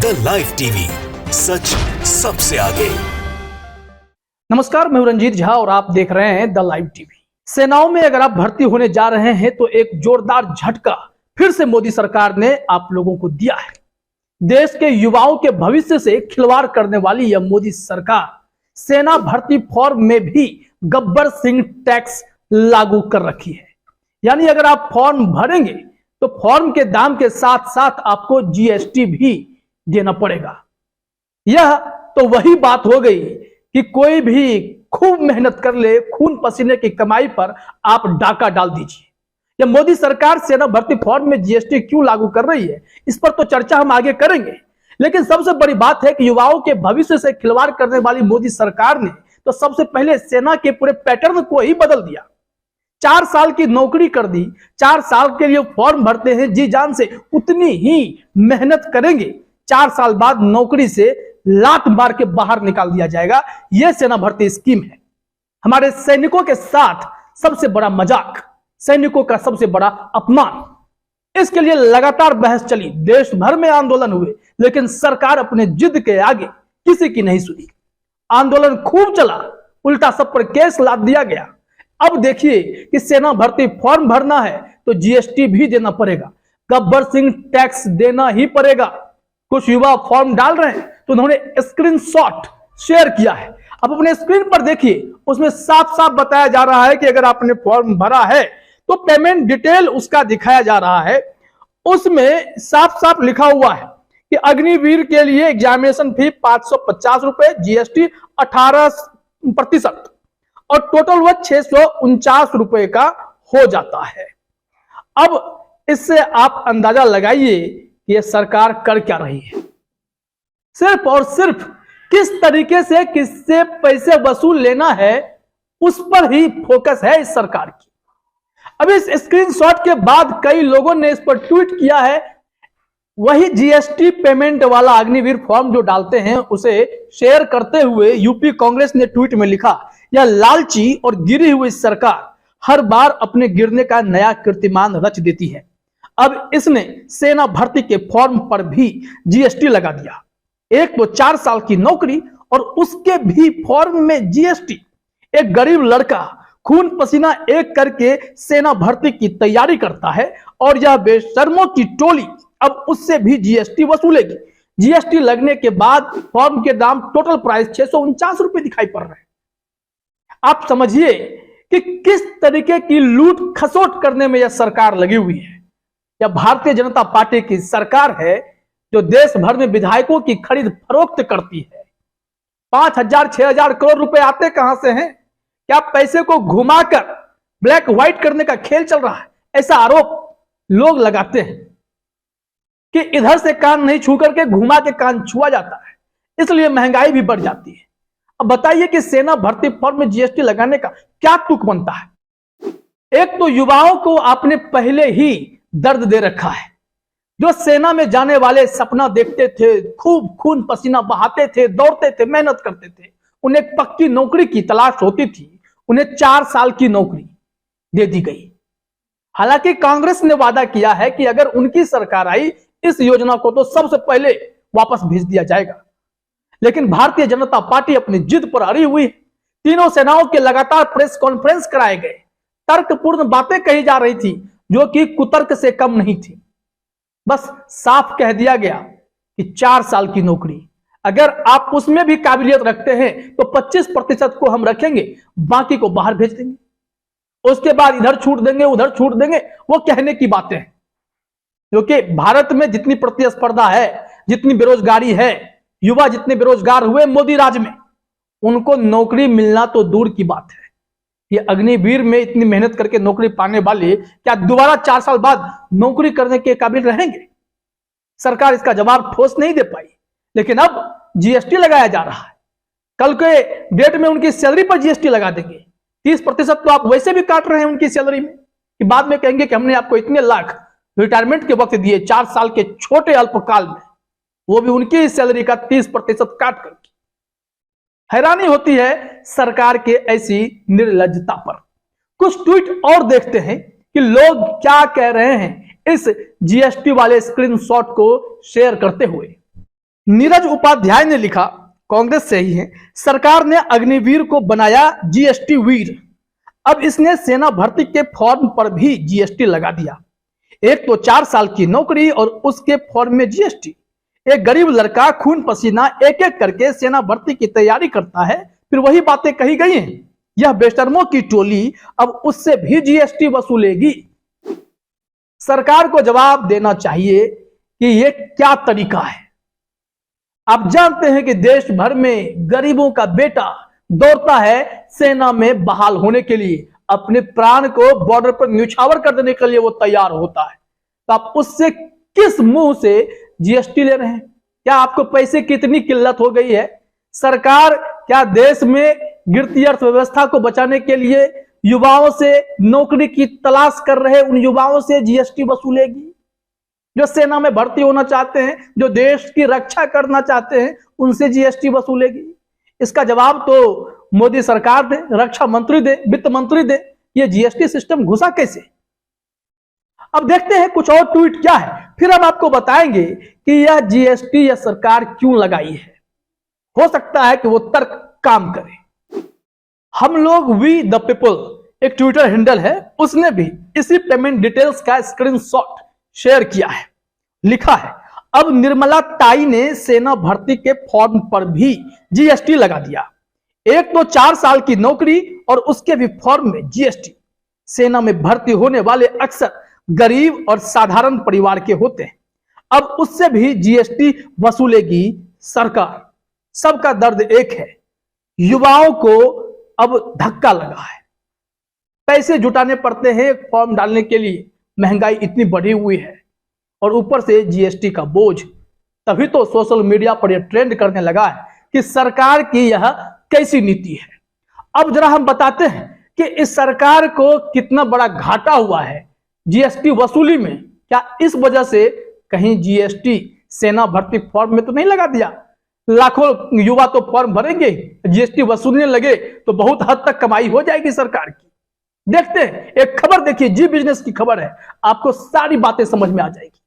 The live TV, सच सबसे आगे। नमस्कार, मैं रंजीत झा और आप देख रहे हैं द लाइव टीवी। सेनाओं में अगर आप भर्ती होने जा रहे हैं तो एक जोरदार झटका फिर से मोदी सरकार ने आप लोगों को दिया है। देश के युवाओं के भविष्य से खिलवाड़ करने वाली यह मोदी सरकार सेना भर्ती फॉर्म में भी गब्बर सिंह टैक्स लागू कर रखी है। यानी अगर आप फॉर्म भरेंगे तो फॉर्म के दाम के साथ साथ आपको जीएसटी भी देना पड़ेगा। यह तो वही बात हो गई कि कोई भी खूब मेहनत कर ले, खून पसीने की कमाई पर आप डाका डाल दीजिए। यह मोदी सरकार सेना भर्ती फॉर्म में जीएसटी क्यों लागू कर रही है, इस पर तो चर्चा हम आगे करेंगे। लेकिन सबसे बड़ी बात है कि युवाओं के भविष्य से खिलवाड़ करने वाली मोदी सरकार ने तो सबसे पहले सेना के पूरे पैटर्न को ही बदल दिया। 4 साल की नौकरी कर दी, 4 साल के लिए फॉर्म भरते हैं, जी जान से उतनी ही मेहनत करेंगे, 4 साल बाद नौकरी से लात मार के बाहर निकाल दिया जाएगा। यह सेना भर्ती स्कीम है। हमारे सैनिकों के साथ सबसे बड़ा मजाक, सैनिकों का सबसे बड़ा अपमान। इसके लिए लगातार बहस चली, देश भर में आंदोलन हुए, लेकिन सरकार अपने जिद के आगे किसी की नहीं सुनी। आंदोलन खूब चला, उल्टा सब पर केस लाद दिया गया। अब देखिए कि सेना भर्ती फॉर्म भरना है तो जीएसटी भी देना पड़ेगा, गब्बर सिंह टैक्स देना ही पड़ेगा। कुछ युवा फॉर्म डाल रहे हैं तो उन्होंने स्क्रीनशॉट शेयर किया है। अब अपने स्क्रीन पर देखिए, उसमें साफ साफ बताया जा रहा है कि अगर आपने फॉर्म भरा है तो पेमेंट डिटेल उसका दिखाया जा रहा है। उसमें साफ साफ लिखा हुआ है कि अग्निवीर के लिए एग्जामिनेशन फी 550 रुपए, जीएसटी 18% और टोटल वह 649 रुपए का हो जाता है। अब इससे आप अंदाजा लगाइए कि यह सरकार कर क्या रही है। सिर्फ और सिर्फ किस तरीके से किससे पैसे वसूल लेना है उस पर ही फोकस है इस सरकार की। अब इस स्क्रीनशॉट के बाद कई लोगों ने इस पर ट्वीट किया है। वही जीएसटी पेमेंट वाला अग्निवीर फॉर्म जो डालते हैं उसे शेयर करते हुए यूपी कांग्रेस ने ट्वीट में लिखा, यह लालची और गिरी हुई सरकार हर बार अपने गिरने का नया कीर्तिमान रच देती है। अब इसने सेना भर्ती के फॉर्म पर भी जीएसटी लगा दिया। एक तो 4 साल की नौकरी और उसके भी फॉर्म में जीएसटी। एक गरीब लड़का खून पसीना एक करके सेना भर्ती की तैयारी करता है और यह बेशर्मों की टोली अब उससे भी जीएसटी वसूलेगी। जीएसटी लगने के बाद फॉर्म के दाम टोटल प्राइस 649 रुपए दिखाई पड़ रहे हैं। आप समझिए कि किस तरीके की लूट खसोट करने में यह सरकार लगी हुई है। यह भारतीय जनता पार्टी की सरकार है जो देश भर में विधायकों की खरीद फरोख्त करती है। 5,000 6,000 करोड़ रुपए आते कहां से हैं? क्या पैसे को घुमाकर ब्लैक व्हाइट करने का खेल चल रहा है? ऐसा आरोप लोग लगाते हैं कि इधर से कान नहीं छू करके घुमा के कान छुआ जाता है, इसलिए महंगाई भी बढ़ जाती है। अब बताइए कि सेना भर्ती फॉर्म में जीएसटी लगाने का क्या तुक बनता है? एक तो युवाओं को आपने पहले ही दर्द दे रखा है। जो सेना में जाने वाले सपना देखते थे, खूब खून पसीना बहाते थे, दौड़ते थे, मेहनत करते थे, उन्हें पक्की नौकरी की तलाश होती थी, उन्हें 4 साल की नौकरी दे दी गई। हालांकि कांग्रेस ने वादा किया है कि अगर उनकी सरकार आई इस योजना को तो सबसे पहले वापस भेज दिया जाएगा। लेकिन भारतीय जनता पार्टी अपनी जिद पर अड़ी हुई है। तीनों सेनाओं के लगातार प्रेस कॉन्फ्रेंस कराए गए, तर्कपूर्ण बातें कही जा रही थी जो कि कुतर्क से कम नहीं थी। बस साफ कह दिया गया कि 4 साल की नौकरी, अगर आप उसमें भी काबिलियत रखते हैं तो 25% को हम रखेंगे, बाकी को बाहर भेज देंगे। उसके बाद इधर छूट देंगे, उधर छूट देंगे, वो कहने की बातें हैं। क्योंकि भारत में जितनी प्रतिस्पर्धा है, जितनी बेरोजगारी है, युवा जितने बेरोजगार हुए मोदी राज में, उनको नौकरी मिलना तो दूर की बात है। ये अग्निवीर में इतनी मेहनत करके नौकरी पाने वाले क्या दोबारा 4 साल बाद नौकरी करने के काबिल रहेंगे? सरकार इसका जवाब ठोस नहीं दे पाई। लेकिन अब जीएसटी लगाया जा रहा है। कल के डेट में उनकी सैलरी पर जीएसटी लगा देंगे। 30% तो आप वैसे भी काट रहे हैं उनकी सैलरी में, कि बाद में कहेंगे कि हमने आपको इतने लाख रिटायरमेंट के वक्त दिए 4 साल के छोटे अल्पकाल में, वो भी उनकी सैलरी का 30% काट करके। हैरानी होती है सरकार के ऐसी निर्लज्जता पर। कुछ ट्वीट और देखते हैं कि लोग क्या कह रहे हैं इस जीएसटी वाले स्क्रीनशॉट को शेयर करते हुए। नीरज उपाध्याय ने लिखा, कांग्रेस से ही है, सरकार ने अग्निवीर को बनाया जीएसटी वीर। अब इसने सेना भर्ती के फॉर्म पर भी जीएसटी लगा दिया। एक तो 4 साल की नौकरी और उसके फॉर्म में जीएसटी। एक गरीब लड़का खून पसीना एक एक करके सेना भर्ती की तैयारी करता है, फिर वही बातें कही गई हैं। यह बेशर्मों की टोली अब उससे भी जीएसटी वसूलेगी। सरकार को जवाब देना चाहिए कि यह क्या तरीका है। आप जानते हैं कि देश भर में गरीबों का बेटा दौड़ता है सेना में बहाल होने के लिए, अपने प्राण को बॉर्डर पर न्यौछावर कर देने के लिए वो तैयार होता है। तो आप उससे किस मुंह से जीएसटी ले रहे हैं? क्या आपको पैसे की इतनी किल्लत हो गई है? सरकार क्या देश में गिरती अर्थव्यवस्था को बचाने के लिए युवाओं से नौकरी की तलाश कर रहे उन युवाओं से जीएसटी वसूलेगी? जो सेना में भर्ती होना चाहते हैं, जो देश की रक्षा करना चाहते हैं, उनसे जीएसटी वसूलेगी? इसका जवाब तो मोदी सरकार दे, रक्षा मंत्री दे, वित्त मंत्री दे। ये जीएसटी सिस्टम घुसा कैसे? अब देखते हैं कुछ और ट्वीट क्या है, फिर हम आपको बताएंगे कि यह जीएसटी यह सरकार क्यों लगाई है। हो सकता है कि वो तर्क काम करे। हम लोग वी द पीपल एक ट्विटर हैंडल है, उसने भी इसी पेमेंट डिटेल्स का स्क्रीनशॉट शेयर किया है। लिखा है, अब निर्मला ताई ने सेना भर्ती के फॉर्म पर भी जीएसटी लगा दिया। एक तो 4 साल की नौकरी और उसके भी फॉर्म में जीएसटी। सेना में भर्ती होने वाले अक्सर गरीब और साधारण परिवार के होते हैं। अब उससे भी जीएसटी वसूलेगी सरकार। सबका दर्द एक है, युवाओं को अब धक्का लगा है। पैसे जुटाने पड़ते हैं एक फॉर्म डालने के लिए, महंगाई इतनी बढ़ी हुई है और ऊपर से जीएसटी का बोझ। तभी तो सोशल मीडिया पर यह ट्रेंड करने लगा है कि सरकार की यह कैसी नीति है। अब जरा हम बताते हैं कि इस सरकार को कितना बड़ा घाटा हुआ है जीएसटी वसूली में। क्या इस वजह से कहीं जीएसटी सेना भर्ती फॉर्म में तो नहीं लगा दिया? लाखों युवा तो फॉर्म भरेंगे, जीएसटी वसूलने लगे तो बहुत हद तक कमाई हो जाएगी सरकार की। देखते हैं, एक खबर देखिए, जी बिजनेस की खबर है, आपको सारी बातें समझ में आ जाएगी।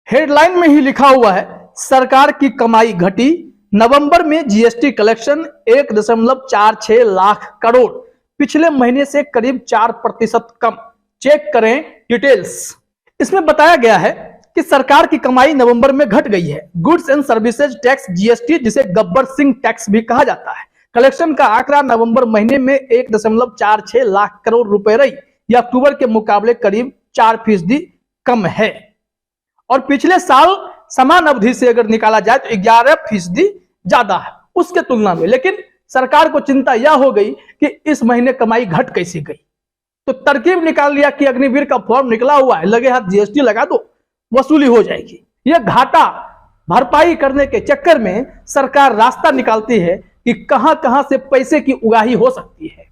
हेडलाइन में ही लिखा हुआ है, सरकार की कमाई घटी, नवंबर में जीएसटी कलेक्शन 1.46 लाख करोड़, पिछले महीने से करीब 4% कम। चेक करें डिटेल्स। इसमें बताया गया है कि सरकार की कमाई नवंबर में घट गई है। Goods and services tax GST, जिसे गब्बर सिंह टैक्स भी कहा जाता है, कलेक्शन का आंकड़ा नवंबर महीने में 1.46 लाख करोड़ रुपए रही। यह अक्टूबर के मुकाबले करीब 4% कम है और पिछले साल समान अवधि से अगर निकाला जाए तो 11% ज्यादा है उसके तुलना में। लेकिन सरकार को चिंता यह हो गई कि इस महीने कमाई घट कैसे गई, तो तरकीब निकाल लिया कि अग्निवीर का फॉर्म निकला हुआ है, लगे हाथ जीएसटी लगा दो, वसूली हो जाएगी। यह घाटा भरपाई करने के चक्कर में सरकार रास्ता निकालती है कि कहां कहां से पैसे की उगाही हो सकती है।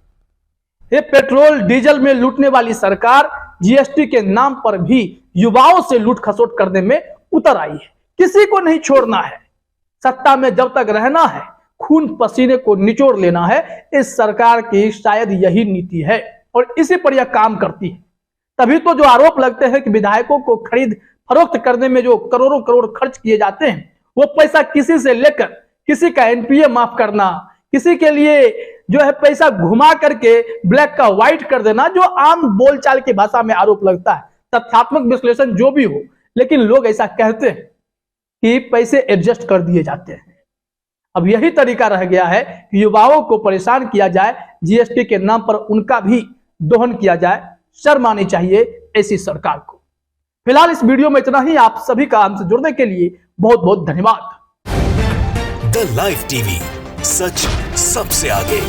ये पेट्रोल डीजल में लूटने वाली सरकार जीएसटी के नाम पर भी युवाओं से लूट खसोट करने में उतर आई है। किसी को नहीं छोड़ना है। सत्ता में जब तक रहना है, खून पसीने को निचोड़ लेना है। इस सरकार की शायद यही नीति है और इसी पर यह काम करती है। तभी तो जो आरोप लगते हैं कि विधायकों को खरीद फरोख्त करने में जो करोड़ों करोड़ खर्च किए जाते हैं, वो पैसा किसी से लेकर किसी का एनपीए माफ करना, किसी के लिए जो है पैसा घुमा करके ब्लैक का व्हाइट कर देना, जो आम बोलचाल की भाषा में आरोप लगता है। तथ्यात्मक विश्लेषण जो भी हो, लेकिन लोग ऐसा कहते हैं कि पैसे एडजस्ट कर दिए जाते हैं। अब यही तरीका रह गया है कि युवाओं को परेशान किया जाए, जीएसटी के नाम पर उनका भी दोहन किया जाए। शर्म आनी चाहिए ऐसी सरकार को। फिलहाल इस वीडियो में इतना ही। आप सभी का हमसे जुड़ने के लिए बहुत बहुत धन्यवाद। द लाइव टीवी, सच सबसे आगे।